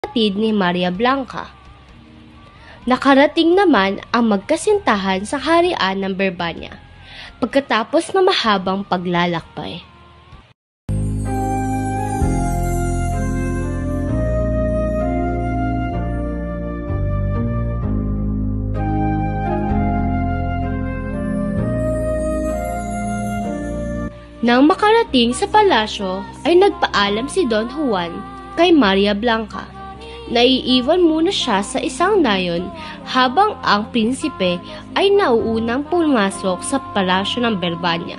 kapatid ni Maria Blanca. Nakarating naman ang magkasintahan sa kaharian ng Berbanya pagkatapos ng mahabang paglalakbay. Nang makarating sa palasyo ay nagpaalam si Don Juan kay Maria Blanca. Naiiwan muna siya sa isang nayon habang ang prinsipe ay nauunang pumasok sa palasyo ng Berbanya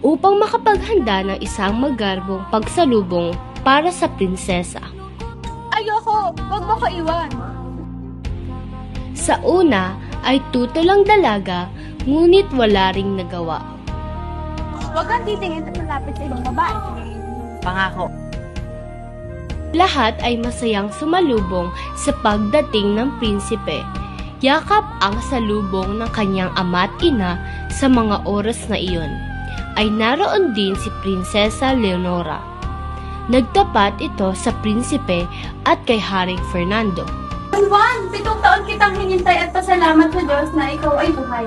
upang makapaghanda ng isang magarbong pagsalubong para sa prinsesa. Ayoko! Huwag mo ko iwan! Sa una ay tutulang dalaga ngunit wala ring nagawa. Huwag kang titingin at malapit sa ibang babae. Pangako. Lahat ay masayang sumalubong sa pagdating ng prinsipe. Yakap ang salubong ng kanyang ama at ina sa mga oras na iyon. Ay naroon din si Prinsesa Leonora. Nagtapat ito sa prinsipe at kay Haring Fernando. Don Juan, 7 taon kitang hinintay at pasalamat sa Diyos na ikaw ay buhay.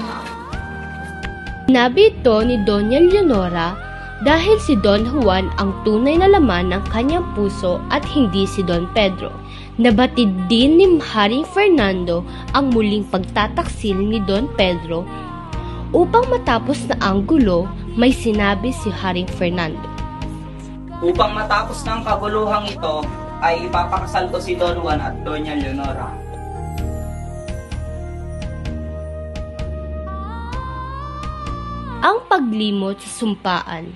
Sinabi ito ni Doña Leonora dahil si Don Juan ang tunay na laman ng kanyang puso at hindi si Don Pedro. Nabatid din ni Haring Fernando ang muling pagtataksil ni Don Pedro. Upang matapos na ang gulo, may sinabi si Haring Fernando. Upang matapos ng kaguluhang ito, ay ipapakasal ko si Don Juan at Doña Leonora. Ang paglimot sa sumpaan.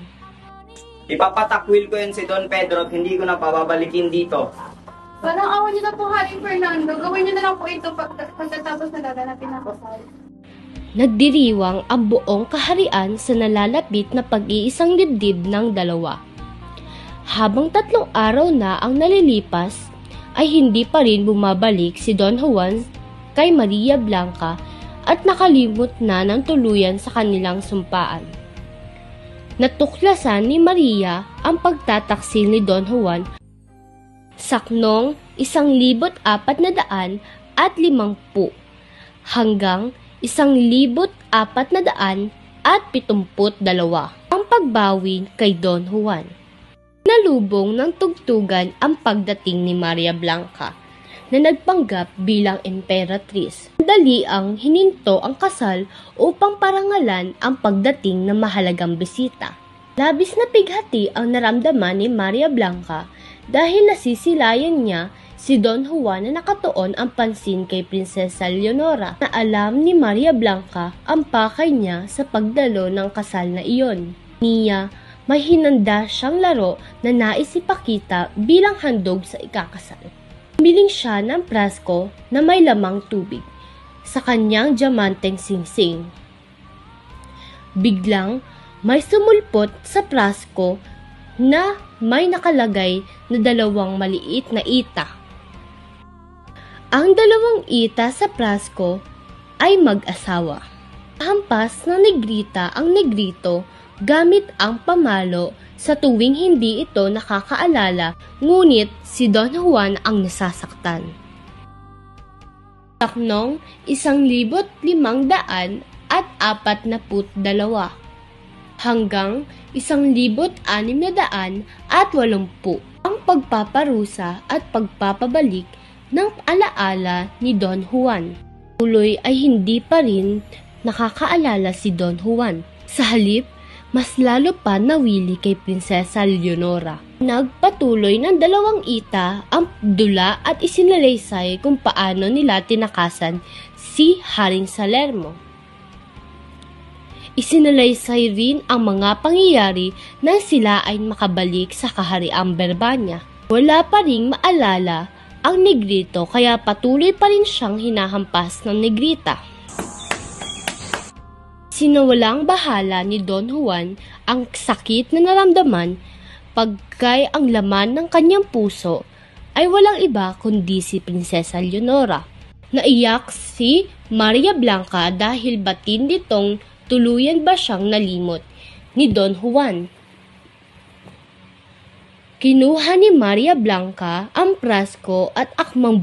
Ipapatakwil ko yun si Don Pedro at hindi ko na pababalikin dito. Parang awan niyo na po, Haring Fernando. Gawin niyo na lang po ito pagkatapos na gaganapin ang kasal. Nagdiriwang ang buong kaharian sa nalalapit na pag-iisang dibdib ng dalawa. Habang 3 araw na ang nalilipas, ay hindi pa rin bumabalik si Don Juan kay Maria Blanca at nakalimot na ng tuluyan sa kanilang sumpaan. Natuklasan ni Maria ang pagtataksil ni Don Juan saknong 1,450 hanggang 1,472 ang pagbawi kay Don Juan. Nalubong ng tugtugan ang pagdating ni Maria Blanca na nagpanggap bilang imperatrice. Dali ang hininto ang kasal upang parangalan ang pagdating ng mahalagang bisita. Labis na pighati ang naramdaman ni Maria Blanca dahil nasisilayan niya si Don Juan na nakatuon ang pansin kay Prinsesa Leonora na alam ni Maria Blanca ang pakay niya sa pagdalo ng kasal na iyon. Niya, may hinanda siyang laro na nais ipakita bilang handog sa ikakasal. Biling siya ng prasko na may lamang tubig sa kanyang diamanteng singsing. Biglang may sumulpot sa prasko na may nakalagay na 2 maliit na ita. Ang 2 ita sa prasko ay mag-asawa. Hampas ng negrita ang negrito gamit ang pamalo sa tuwing hindi ito nakakaalala, ngunit si Don Juan ang nasasaktan. Saknong 1,542 hanggang 1,680 ang pagpaparusa at pagpapabalik ng alaala ni Don Juan. Tuloy ay hindi pa rin nakakaalala si Don Juan. Sa halip, mas lalo pa nawili kay Prinsesa Leonora. Nagpatuloy ng 2 ita ang dula at isinalaysay kung paano nila tinakasan si Haring Salermo. Isinalaysay rin ang mga pangyayari na sila ay makabalik sa kahariang Berbanya. Wala pa ring maalala ang negrito kaya patuloy pa rin siyang hinahampas ng negrita. Sinawalang bahala ni Don Juan ang sakit na naramdaman pagkay ang laman ng kanyang puso ay walang iba kundi si Prinsesa Leonora. Naiyak si Maria Blanca dahil batin nitong tuluyan ba siyang nalimot ni Don Juan. Kinuha ni Maria Blanca ang prasko at akmang